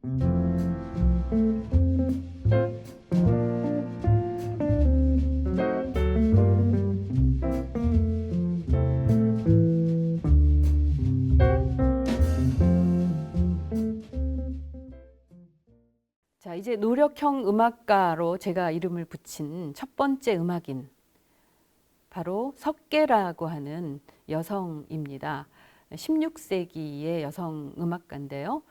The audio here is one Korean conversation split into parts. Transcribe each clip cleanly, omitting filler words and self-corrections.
자, 이제 노력형 음악가로 제가 이름을 붙인 첫 번째 음악인, 바로 석계라고 하는 여성입니다. 16세기의 여성 음악가인데요.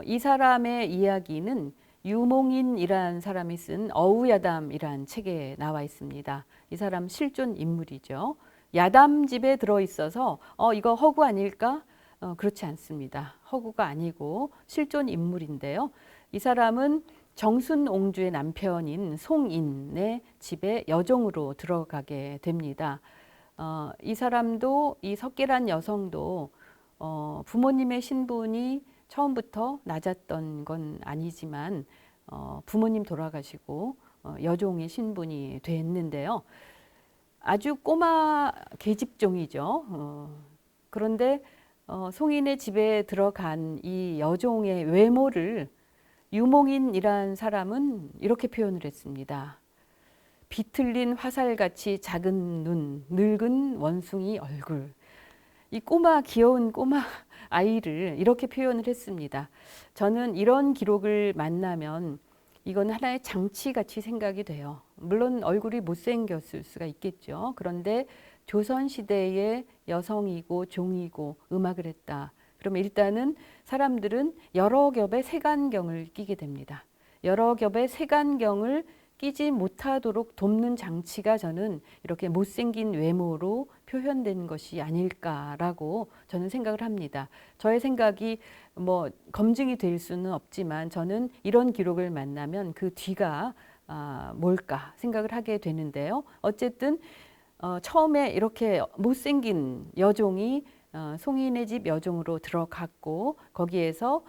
이 사람의 이야기는 유몽인이란 사람이 쓴 어우야담이란 책에 나와 있습니다. 이 사람 실존 인물이죠. 야담집에 들어있어서 이거 허구 아닐까? 그렇지 않습니다. 허구가 아니고 실존 인물인데요. 이 사람은 정순옹주의 남편인 송인의 집에 여종으로 들어가게 됩니다. 이 사람도, 이 석계란 여성도 부모님의 신분이 처음부터 낮았던 건 아니지만 부모님 돌아가시고 여종의 신분이 됐는데요. 아주 꼬마 계집종이죠. 그런데 송인의 집에 들어간 이 여종의 외모를 유몽인이란 사람은 이렇게 표현을 했습니다. 비틀린 화살같이 작은 눈, 늙은 원숭이 얼굴. 이 귀여운 꼬마 아이를 이렇게 표현을 했습니다. 저는 이런 기록을 만나면 이건 하나의 장치같이 생각이 돼요. 물론 얼굴이 못생겼을 수가 있겠죠. 그런데 조선시대의 여성이고 종이고 음악을 했다. 그러면 일단은 사람들은 여러 겹의 색안경을 끼게 됩니다. 여러 겹의 색안경을 끼지 못하도록 돕는 장치가 저는 이렇게 못생긴 외모로 표현된 것이 아닐까라고 저는 생각을 합니다. 저의 생각이 뭐 검증이 될 수는 없지만 저는 이런 기록을 만나면 그 뒤가 뭘까 생각을 하게 되는데요. 어쨌든 처음에 이렇게 못생긴 여종이 송인의 집 여종으로 들어갔고 거기에서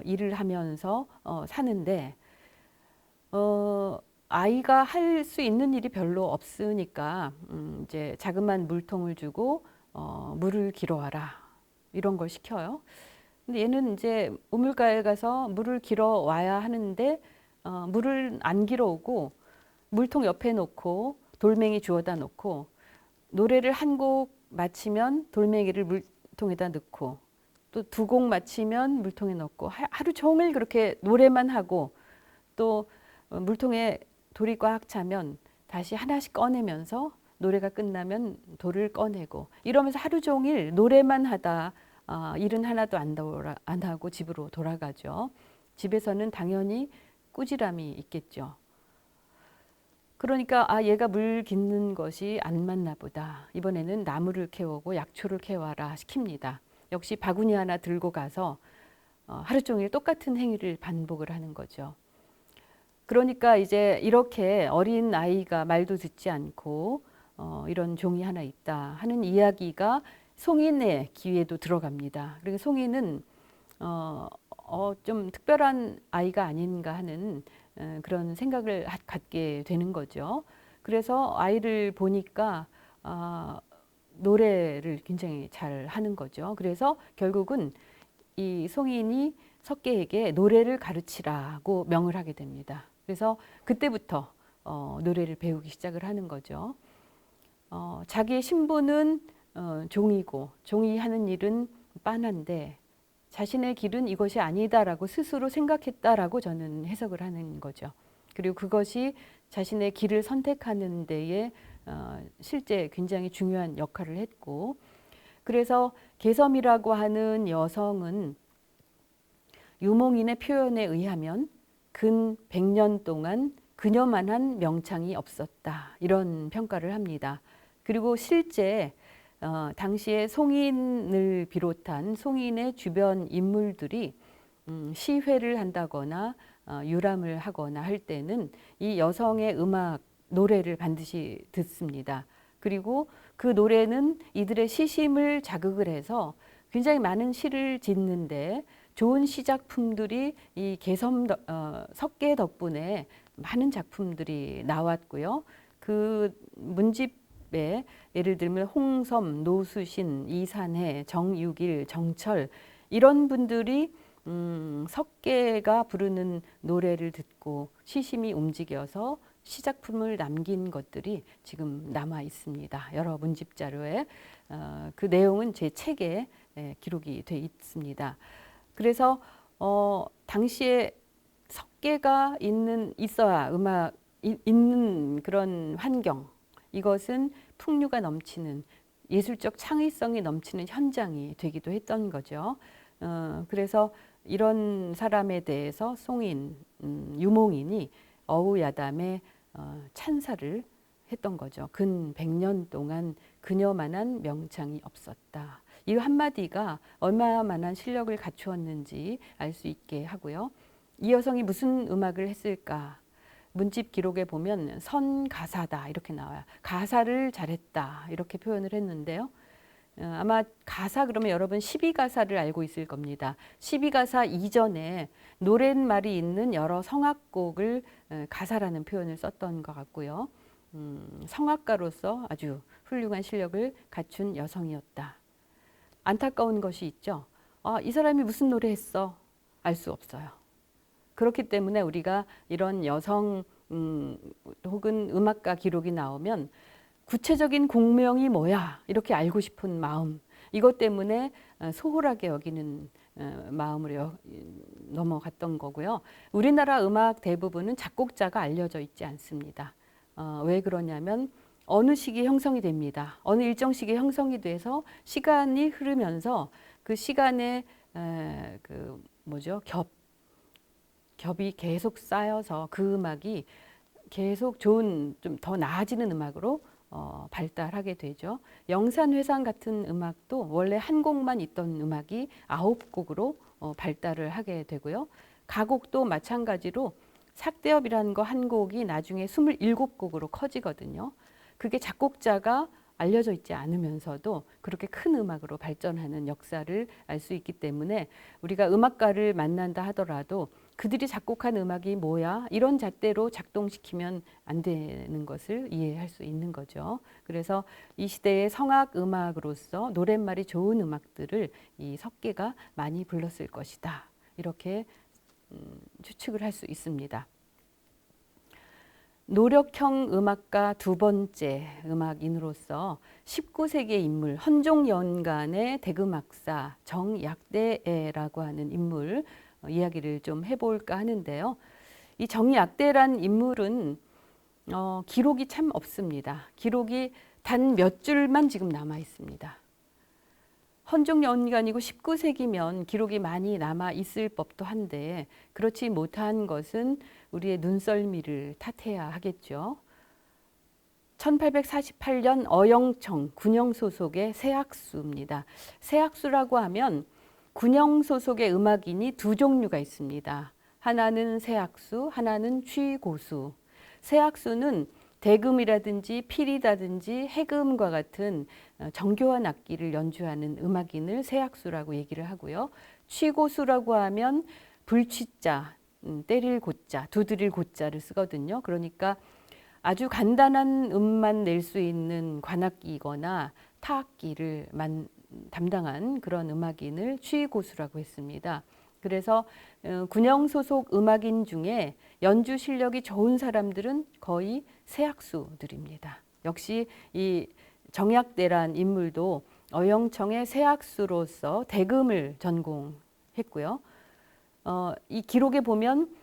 일을 하면서 사는데 아이가 할 수 있는 일이 별로 없으니까 이제 자그만 물통을 주고 물을 길어와라 이런 걸 시켜요. 근데 얘는 이제 우물가에 가서 물을 길어와야 하는데 물을 안 길어오고 물통 옆에 놓고 돌멩이 주워다 놓고 노래를 한 곡 마치면 돌멩이를 물통에다 넣고 또 두 곡 마치면 물통에 넣고 하루 종일 그렇게 노래만 하고 또 물통에 돌이 꽉 차면 다시 하나씩 꺼내면서 노래가 끝나면 돌을 꺼내고 이러면서 하루 종일 노래만 하다 일은 하나도 안 하고 집으로 돌아가죠. 집에서는 당연히 꾸지람이 있겠죠. 그러니까 얘가 물 깃는 것이 안 맞나 보다. 이번에는 나무를 캐오고 약초를 캐와라 시킵니다. 역시 바구니 하나 들고 가서 하루 종일 똑같은 행위를 반복을 하는 거죠. 그러니까 이제 이렇게 어린 아이가 말도 듣지 않고 이런 종이 하나 있다 하는 이야기가 송인의 귀에도 들어갑니다. 그리고 송인은 좀 특별한 아이가 아닌가 하는 그런 생각을 갖게 되는 거죠. 그래서 아이를 보니까 노래를 굉장히 잘 하는 거죠. 그래서 결국은 이 송인이 석계에게 노래를 가르치라고 명을 하게 됩니다. 그래서 그때부터 노래를 배우기 시작을 하는 거죠. 자기의 신분은 종이고 종이 하는 일은 빤한데 자신의 길은 이것이 아니다라고 스스로 생각했다라고 저는 해석을 하는 거죠. 그리고 그것이 자신의 길을 선택하는 데에 실제 굉장히 중요한 역할을 했고 그래서 개섬이라고 하는 여성은 유몽인의 표현에 의하면 근 100년 동안 그녀만한 명창이 없었다. 이런 평가를 합니다. 그리고 실제 당시에 송인을 비롯한 송인의 주변 인물들이 시회를 한다거나 유람을 하거나 할 때는 이 여성의 음악, 노래를 반드시 듣습니다. 그리고 그 노래는 이들의 시심을 자극을 해서 굉장히 많은 시를 짓는데 좋은 시작품들이 이 석계 덕분에 많은 작품들이 나왔고요. 그 문집에 예를 들면 홍섬, 노수신, 이산해, 정육일, 정철 이런 분들이 석계가 부르는 노래를 듣고 시심이 움직여서 시작품을 남긴 것들이 지금 남아 있습니다. 여러 문집 자료에 그 내용은 제 책에 기록이 돼 있습니다. 그래서 당시에 석계가 있어야 있는 그런 환경, 이것은 풍류가 넘치는 예술적 창의성이 넘치는 현장이 되기도 했던 거죠. 그래서 이런 사람에 대해서 송인, 유몽인이 어우야담에 찬사를 했던 거죠. 근 100년 동안 그녀만한 명창이 없었다. 이 한마디가 얼마만한 실력을 갖추었는지 알 수 있게 하고요. 이 여성이 무슨 음악을 했을까? 문집 기록에 보면 선가사다 이렇게 나와요. 가사를 잘했다 이렇게 표현을 했는데요. 아마 가사 그러면 여러분 12가사를 알고 있을 겁니다. 12가사 이전에 노랫말이 있는 여러 성악곡을 가사라는 표현을 썼던 것 같고요. 성악가로서 아주 훌륭한 실력을 갖춘 여성이었다. 안타까운 것이 있죠. 이 사람이 무슨 노래 했어? 알 수 없어요. 그렇기 때문에 우리가 이런 여성 혹은 음악가 기록이 나오면 구체적인 공명이 뭐야 이렇게 알고 싶은 마음, 이것 때문에 소홀하게 여기는 마음으로 넘어갔던 거고요. 우리나라 음악 대부분은 작곡자가 알려져 있지 않습니다. 왜 그러냐면 어느 시기에 형성이 됩니다. 어느 일정 시기에 형성이 돼서 시간이 흐르면서 그 시간에 겹이 계속 쌓여서 그 음악이 계속 좋은 좀 더 나아지는 음악으로 발달하게 되죠. 영산회상 같은 음악도 원래 한 곡만 있던 음악이 9곡으로 발달을 하게 되고요. 가곡도 마찬가지로 삭대업이라는 거 한 곡이 나중에 27곡으로 커지거든요. 그게 작곡자가 알려져 있지 않으면서도 그렇게 큰 음악으로 발전하는 역사를 알 수 있기 때문에 우리가 음악가를 만난다 하더라도 그들이 작곡한 음악이 뭐야? 이런 잣대로 작동시키면 안 되는 것을 이해할 수 있는 거죠. 그래서 이 시대의 성악 음악으로서 노랫말이 좋은 음악들을 이 석계가 많이 불렀을 것이다. 이렇게 추측을 할 수 있습니다. 노력형 음악가 두 번째 음악인으로서 19세기의 인물, 헌종연간의 대금학사 정약대라고 하는 인물 이야기를 좀 해볼까 하는데요. 이 정약대란 인물은 기록이 참 없습니다. 기록이 단 몇 줄만 지금 남아 있습니다. 헌종연간이고 19세기면 기록이 많이 남아 있을 법도 한데 그렇지 못한 것은 우리의 눈썰미를 탓해야 하겠죠. 1848년 어영청 군영 소속의 세학수입니다. 세학수라고 하면 군영 소속의 음악인이 두 종류가 있습니다. 하나는 세학수, 하나는 취고수. 세학수는 대금이라든지 필이라든지 해금과 같은 정교한 악기를 연주하는 음악인을 세학수라고 얘기를 하고요. 취고수라고 하면 불취자, 때릴 고자, 두드릴 고자를 쓰거든요. 그러니까 아주 간단한 음만 낼 수 있는 관악기거나 타악기를 담당한 그런 음악인을 취고수라고 했습니다. 그래서 군영 소속 음악인 중에 연주 실력이 좋은 사람들은 거의 세학수들입니다. 역시 이 정약대란 인물도 어영청의 세학수로서 대금을 전공했고요. 이 기록에 보면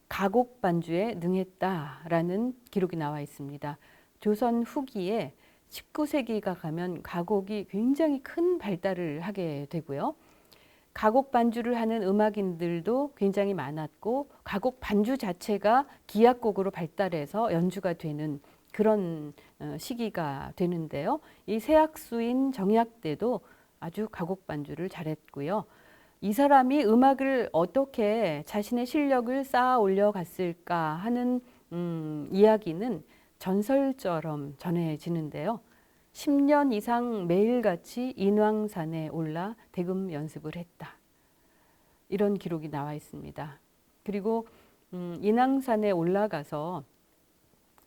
가곡 반주에 능했다라는 기록이 나와 있습니다. 조선 후기에 19세기가 가면 가곡이 굉장히 큰 발달을 하게 되고요. 가곡 반주를 하는 음악인들도 굉장히 많았고 가곡 반주 자체가 기악곡으로 발달해서 연주가 되는 그런 시기가 되는데요. 이 세학수인 정약대도 아주 가곡 반주를 잘했고요. 이 사람이 음악을 어떻게 자신의 실력을 쌓아 올려갔을까 하는 이야기는 전설처럼 전해지는데요. 10년 이상 매일같이 인왕산에 올라 대금 연습을 했다. 이런 기록이 나와 있습니다. 그리고 인왕산에 올라가서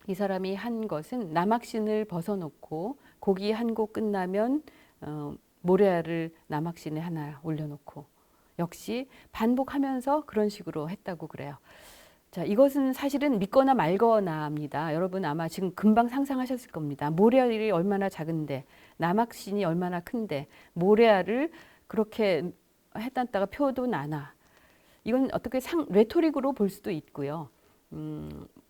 이 사람이 한 것은 남학신을 벗어놓고 곡이 한 곡 끝나면 모래알을 남학신에 하나 올려놓고 역시 반복하면서 그런 식으로 했다고 그래요. 자, 이것은 사실은 믿거나 말거나입니다. 여러분 아마 지금 금방 상상하셨을 겁니다. 모래알이 얼마나 작은데, 남학신이 얼마나 큰데, 모래알을 그렇게 해놨다가 표도 나나. 이건 어떻게 레토릭으로 볼 수도 있고요.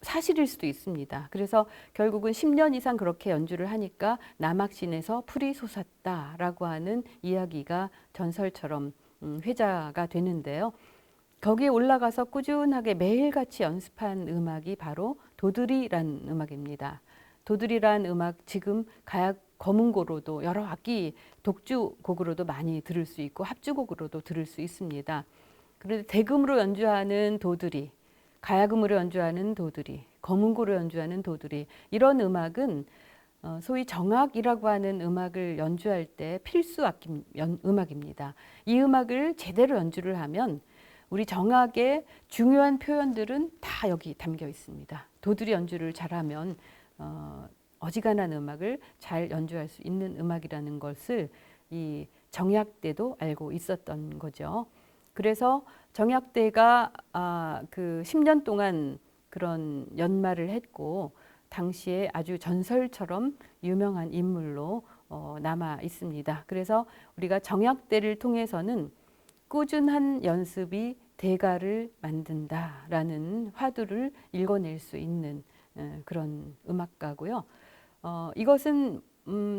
사실일 수도 있습니다. 그래서 결국은 10년 이상 그렇게 연주를 하니까 남학신에서 풀이 솟았다라고 하는 이야기가 전설처럼 회자가 되는데요. 거기에 올라가서 꾸준하게 매일같이 연습한 음악이 바로 도드리란 음악입니다. 도드리란 음악 지금 가약 검은고로도 여러 악기 독주곡으로도 많이 들을 수 있고 합주곡으로도 들을 수 있습니다. 그런데 대금으로 연주하는 도드리, 가야금으로 연주하는 도드리, 검은고로 연주하는 도드리 이런 음악은 소위 정악이라고 하는 음악을 연주할 때 필수 음악입니다. 이 음악을 제대로 연주를 하면 우리 정악의 중요한 표현들은 다 여기 담겨 있습니다. 도드리 연주를 잘하면 어지간한 음악을 잘 연주할 수 있는 음악이라는 것을 이 정약대도 알고 있었던 거죠. 그래서 정약대가 그 10년 동안 그런 연마를 했고 당시에 아주 전설처럼 유명한 인물로 남아 있습니다. 그래서 우리가 정약대를 통해서는 꾸준한 연습이 대가를 만든다라는 화두를 읽어낼 수 있는 그런 음악가고요. 이것은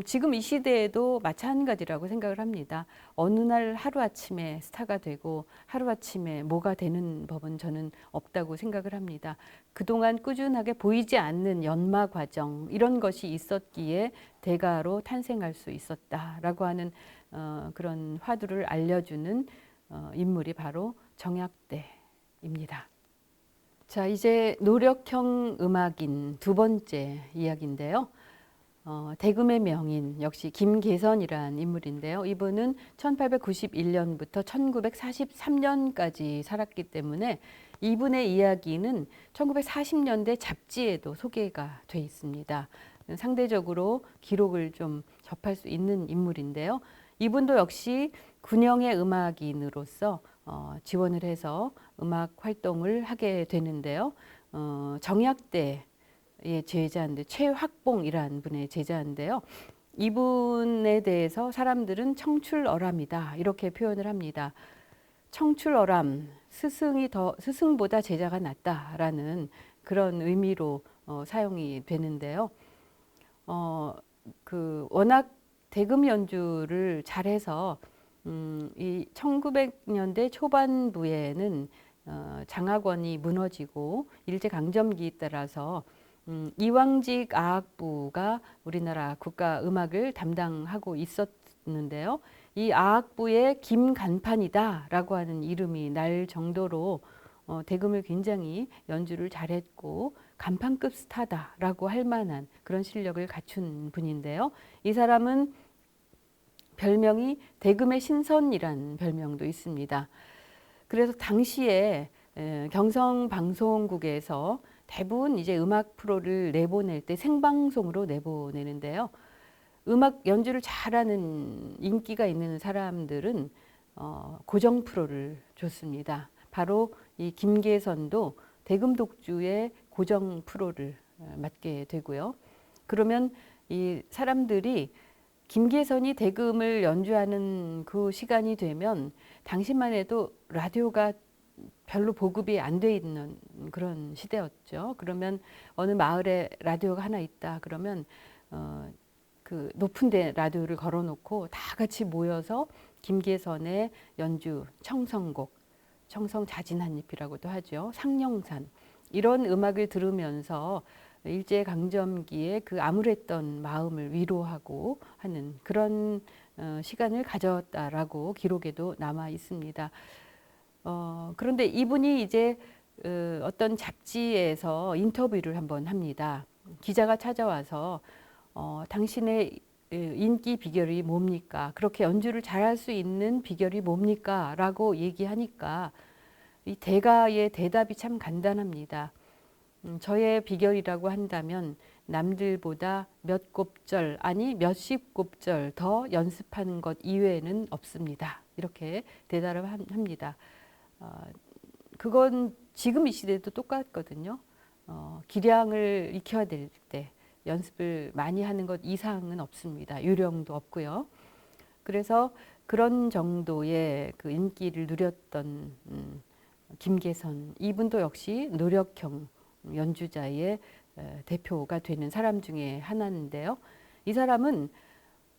지금 이 시대에도 마찬가지라고 생각을 합니다. 어느 날 하루아침에 스타가 되고 하루아침에 뭐가 되는 법은 저는 없다고 생각을 합니다. 그동안 꾸준하게 보이지 않는 연마 과정 이런 것이 있었기에 대가로 탄생할 수 있었다라고 하는 그런 화두를 알려주는 인물이 바로 정약대입니다. 자, 이제 노력형 음악인 두 번째 이야기인데요. 대금의 명인 역시 김계선이란 인물인데요. 이분은 1891년부터 1943년까지 살았기 때문에 이분의 이야기는 1940년대 잡지에도 소개가 돼 있습니다. 상대적으로 기록을 좀 접할 수 있는 인물인데요. 이분도 역시 군영의 음악인으로서 지원을 해서 음악 활동을 하게 되는데요. 정약대 제자인데 최확봉이라는 분의 제자인데요. 이분에 대해서 사람들은 청출어람이다 이렇게 표현을 합니다. 청출어람, 스승보다 제자가 낫다라는 그런 의미로 사용이 되는데요. 워낙 대금 연주를 잘해서 이 1900년대 초반부에는 장학원이 무너지고 일제강점기에 따라서 이왕직 아학부가 우리나라 국가음악을 담당하고 있었는데요. 이 아학부의 김간판이다라고 하는 이름이 날 정도로 대금을 굉장히 연주를 잘했고 간판급 스타다라고 할 만한 그런 실력을 갖춘 분인데요. 이 사람은 별명이 대금의 신선이란 별명도 있습니다. 그래서 당시에 경성방송국에서 대부분 이제 음악 프로를 내보낼 때 생방송으로 내보내는데요. 음악 연주를 잘하는 인기가 있는 사람들은 고정 프로를 줬습니다. 바로 이 김계선도 대금 독주의 고정 프로를 맡게 되고요. 그러면 이 사람들이 김계선이 대금을 연주하는 그 시간이 되면 당시만 해도 라디오가 별로 보급이 안 돼 있는 그런 시대였죠. 그러면 어느 마을에 라디오가 하나 있다 그러면 그 높은 데 라디오를 걸어놓고 다 같이 모여서 김계선의 연주 청성곡, 청성자진한잎이라고도 하죠. 상령산 이런 음악을 들으면서 일제강점기에 그 암울했던 마음을 위로하고 하는 그런 시간을 가졌다라고 기록에도 남아 있습니다. 그런데 이분이 이제 어떤 잡지에서 인터뷰를 한번 합니다. 기자가 찾아와서 당신의 인기 비결이 뭡니까? 그렇게 연주를 잘할 수 있는 비결이 뭡니까? 라고 얘기하니까 이 대가의 대답이 참 간단합니다. 저의 비결이라고 한다면 남들보다 몇 곱절 아니 몇십 곱절 더 연습하는 것 이외에는 없습니다. 이렇게 대답을 합니다. 그건 지금 이 시대도 똑같거든요. 기량을 익혀야 될 때 연습을 많이 하는 것 이상은 없습니다. 요령도 없고요. 그래서 그런 정도의 그 인기를 누렸던 김계선, 이분도 역시 노력형 연주자의 대표가 되는 사람 중에 하나인데요. 이 사람은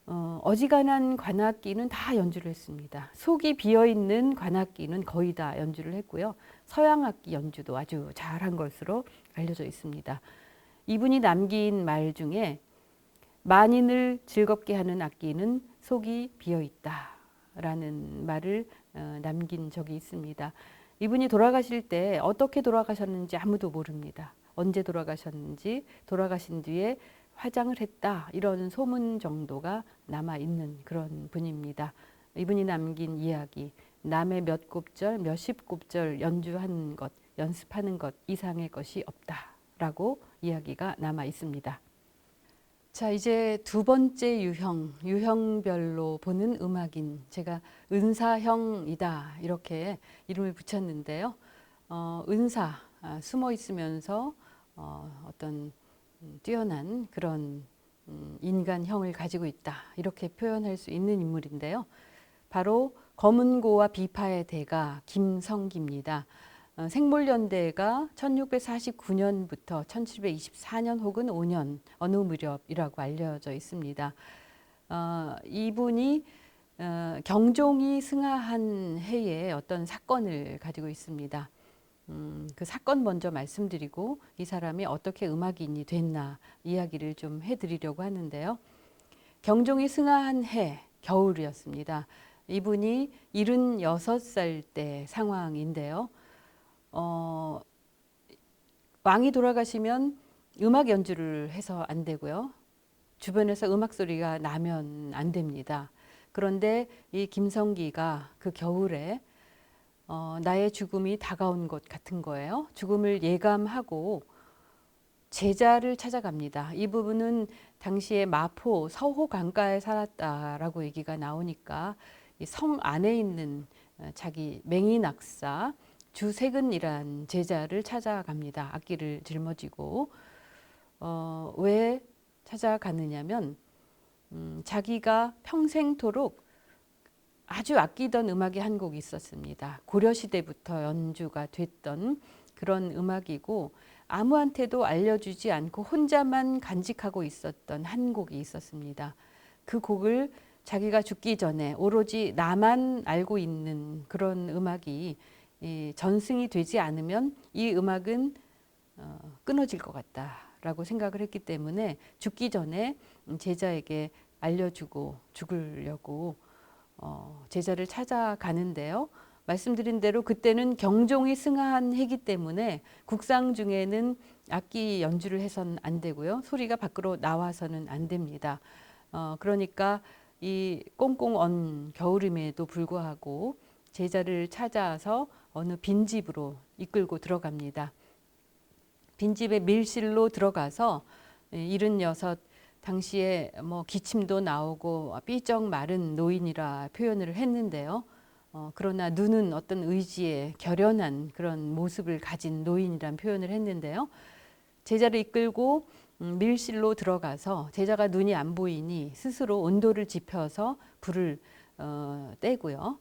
어지간한 관악기는 다 연주를 했습니다. 속이 비어있는 관악기는 거의 다 연주를 했고요. 서양악기 연주도 아주 잘한 것으로 알려져 있습니다. 이분이 남긴 말 중에 만인을 즐겁게 하는 악기는 속이 비어있다라는 말을 남긴 적이 있습니다. 이분이 돌아가실 때 어떻게 돌아가셨는지 아무도 모릅니다. 언제 돌아가셨는지, 돌아가신 뒤에 화장을 했다, 이런 소문 정도가 남아있는 그런 분입니다. 이분이 남긴 이야기, 남의 몇 곡절, 몇십 곡절 연주한 것, 연습하는 것 이상의 것이 없다라고 이야기가 남아 있습니다. 자, 이제 두 번째 유형별로 보는 음악인, 제가 은사형이다 이렇게 이름을 붙였는데요. 은사, 숨어 있으면서 어떤 뛰어난 그런 인간형을 가지고 있다, 이렇게 표현할 수 있는 인물인데요. 바로 검은고와 비파의 대가 김성기입니다. 생물연대가 1649년부터 1724년 혹은 5년 어느 무렵이라고 알려져 있습니다. 이분이 경종이 승하한 해에 어떤 사건을 가지고 있습니다. 그 사건 먼저 말씀드리고 이 사람이 어떻게 음악인이 됐나 이야기를 좀 해드리려고 하는데요. 경종이 승하한 해 겨울이었습니다. 이분이 76살 때 상황인데요. 왕이 돌아가시면 음악 연주를 해서 안 되고요. 주변에서 음악 소리가 나면 안 됩니다. 그런데 이 김성기가 그 겨울에 나의 죽음이 다가온 것 같은 거예요. 죽음을 예감하고 제자를 찾아갑니다. 이 부분은 당시에 마포 서호 강가에 살았다라고 얘기가 나오니까 이 섬 안에 있는 자기 맹인학사 주세근이란 제자를 찾아갑니다. 악기를 짊어지고 왜 찾아가느냐면 자기가 평생토록 아주 아끼던 음악이 한 곡이 있었습니다. 고려시대부터 연주가 됐던 그런 음악이고 아무한테도 알려주지 않고 혼자만 간직하고 있었던 한 곡이 있었습니다. 그 곡을 자기가 죽기 전에 오로지 나만 알고 있는 그런 음악이 전승이 되지 않으면 이 음악은 끊어질 것 같다라고 생각을 했기 때문에 죽기 전에 제자에게 알려주고 죽으려고 제자를 찾아가는데요. 말씀드린 대로 그때는 경종이 승하한 해기 때문에 국상 중에는 악기 연주를 해서는 안 되고요. 소리가 밖으로 나와서는 안 됩니다. 그러니까 이 꽁꽁 언 겨울임에도 불구하고 제자를 찾아서 어느 빈집으로 이끌고 들어갑니다. 빈집에 밀실로 들어가서 76 당시에 뭐 기침도 나오고 삐쩍 마른 노인이라 표현을 했는데요. 그러나 눈은 어떤 의지에 결연한 그런 모습을 가진 노인이란 표현을 했는데요. 제자를 이끌고 밀실로 들어가서 제자가 눈이 안 보이니 스스로 온도를 지펴서 불을 떼고요.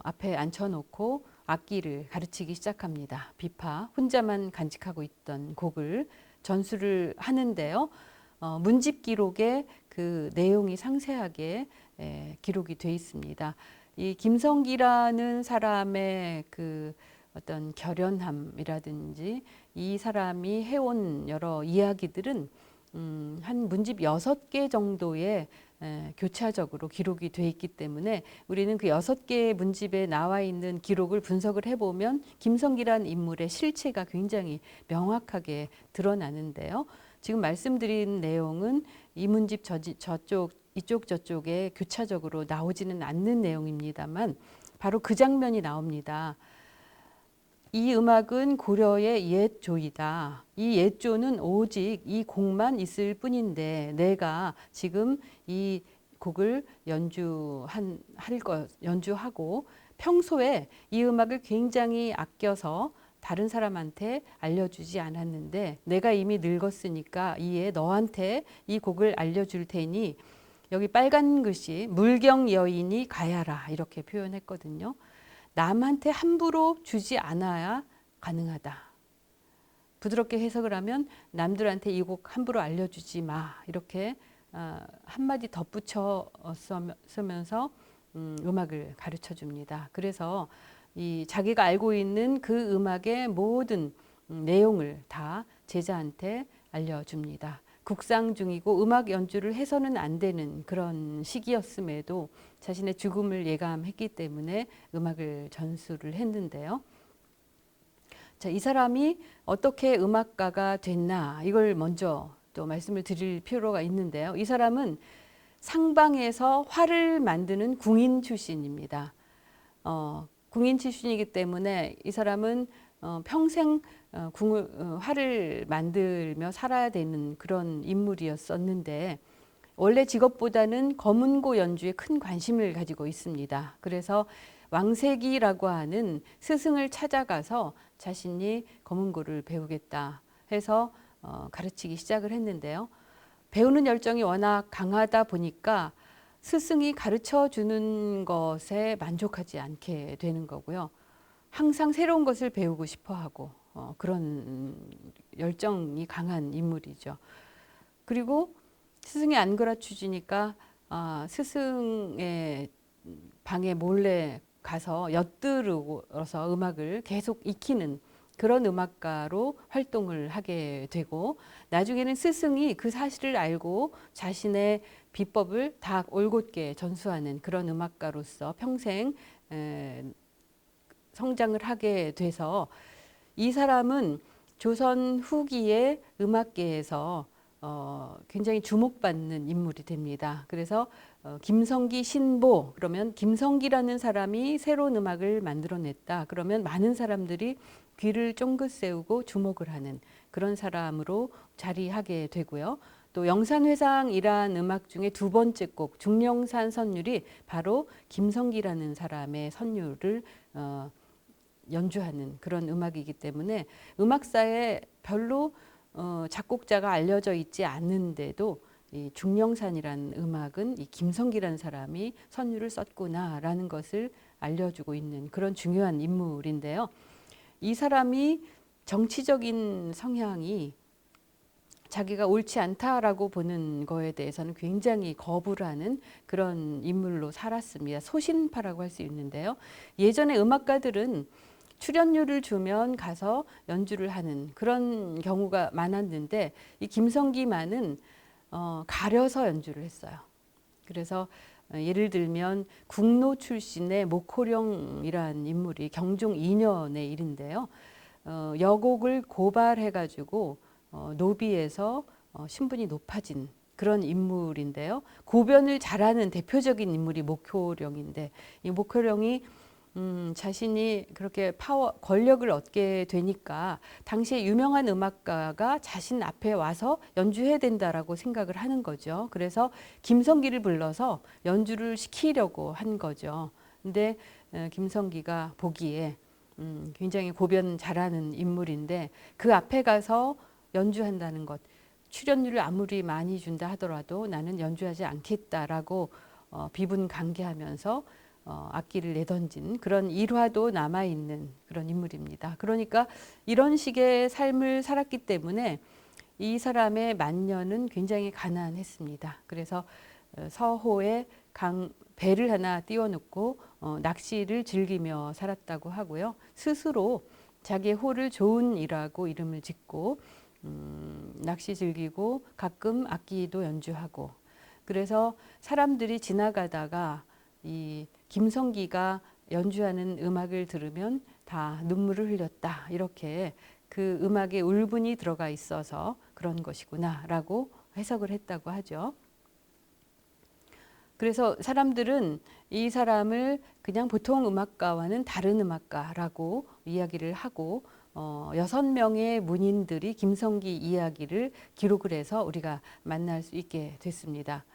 앞에 앉혀놓고 악기를 가르치기 시작합니다. 비파, 혼자만 간직하고 있던 곡을 전수를 하는데요. 문집 기록에 그 내용이 상세하게 기록이 돼 있습니다. 이 김성기라는 사람의 그 어떤 결연함이라든지 이 사람이 해온 여러 이야기들은 한 문집 6개 정도의 교차적으로 기록이 돼 있기 때문에 우리는 그 6개의 문집에 나와 있는 기록을 분석을 해보면 김성기라는 인물의 실체가 굉장히 명확하게 드러나는데요. 지금 말씀드린 내용은 이 문집 저쪽 이쪽 저쪽에 교차적으로 나오지는 않는 내용입니다만 바로 그 장면이 나옵니다. 이 음악은 고려의 옛조이다. 이 옛조는 오직 이 곡만 있을 뿐인데 내가 지금 이 곡을 연주하고 평소에 이 음악을 굉장히 아껴서 다른 사람한테 알려주지 않았는데 내가 이미 늙었으니까 이에 너한테 이 곡을 알려줄 테니 여기 빨간 글씨 물경 여인이 가야라 이렇게 표현했거든요. 남한테 함부로 주지 않아야 가능하다. 부드럽게 해석을 하면 남들한테 이 곡 함부로 알려주지 마 이렇게 한마디 덧붙여 쓰면서 음악을 가르쳐 줍니다. 그래서 이 자기가 알고 있는 그 음악의 모든 내용을 다 제자한테 알려줍니다. 국상 중이고 음악 연주를 해서는 안 되는 그런 시기였음에도 자신의 죽음을 예감했기 때문에 음악을 전수를 했는데요. 자, 이 사람이 어떻게 음악가가 됐나 이걸 먼저 또 말씀을 드릴 필요가 있는데요. 이 사람은 상방에서 활을 만드는 궁인 출신입니다. 궁인 출신이기 때문에 이 사람은 평생 활을 만들며 살아야 되는 그런 인물이었었는데 원래 직업보다는 검은고 연주에 큰 관심을 가지고 있습니다. 그래서 왕세기라고 하는 스승을 찾아가서 자신이 검은고를 배우겠다 해서 가르치기 시작을 했는데요. 배우는 열정이 워낙 강하다 보니까 스승이 가르쳐 주는 것에 만족하지 않게 되는 거고요. 항상 새로운 것을 배우고 싶어 하고 그런 열정이 강한 인물이죠. 그리고 스승이 안 가르쳐 주니까 스승의 방에 몰래 가서 엿들어서 음악을 계속 익히는 그런 음악가로 활동을 하게 되고 나중에는 스승이 그 사실을 알고 자신의 비법을 다 올곧게 전수하는 그런 음악가로서 평생 성장을 하게 돼서 이 사람은 조선 후기의 음악계에서 굉장히 주목받는 인물이 됩니다. 그래서 김성기 신보 그러면 김성기라는 사람이 새로운 음악을 만들어냈다. 그러면 많은 사람들이 귀를 쫑긋 세우고 주목을 하는 그런 사람으로 자리하게 되고요. 또 영산회상이란 음악 중에 두 번째 곡 중령산 선율이 바로 김성기라는 사람의 선율을 연주하는 그런 음악이기 때문에 음악사에 별로 작곡자가 알려져 있지 않는데도 이 중령산이라는 음악은 이 김성기라는 사람이 선율을 썼구나라는 것을 알려주고 있는 그런 중요한 인물인데요. 이 사람이 정치적인 성향이 자기가 옳지 않다라고 보는 거에 대해서는 굉장히 거부를 하는 그런 인물로 살았습니다. 소신파라고 할 수 있는데요. 예전에 음악가들은 출연료를 주면 가서 연주를 하는 그런 경우가 많았는데 이 김성기만은 가려서 연주를 했어요. 그래서 예를 들면 국노 출신의 목호령이라는 인물이 경종 2년의 일인데요. 여곡을 고발해가지고 노비에서 신분이 높아진 그런 인물인데요. 고변을 잘하는 대표적인 인물이 목호령인데 이 목호령이 자신이 그렇게 권력을 얻게 되니까 당시에 유명한 음악가가 자신 앞에 와서 연주해야 된다라고 생각을 하는 거죠. 그래서 김성기를 불러서 연주를 시키려고 한 거죠. 근데 김성기가 보기에 굉장히 고변 잘하는 인물인데 그 앞에 가서 연주한다는 것, 출연료를 아무리 많이 준다 하더라도 나는 연주하지 않겠다라고 비분간개하면서 악기를 내던진 그런 일화도 남아있는 그런 인물입니다. 그러니까 이런 식의 삶을 살았기 때문에 이 사람의 만년은 굉장히 가난했습니다. 그래서 서호에 배를 하나 띄워놓고 낚시를 즐기며 살았다고 하고요. 스스로 자기의 호를 좋은 이라고 이름을 짓고 낚시 즐기고 가끔 악기도 연주하고 그래서 사람들이 지나가다가 이 김성기가 연주하는 음악을 들으면 다 눈물을 흘렸다. 이렇게 그 음악에 울분이 들어가 있어서 그런 것이구나라고 해석을 했다고 하죠. 그래서 사람들은 이 사람을 그냥 보통 음악가와는 다른 음악가라고 이야기를 하고 6명의 문인들이 김성기 이야기를 기록을 해서 우리가 만날 수 있게 됐습니다.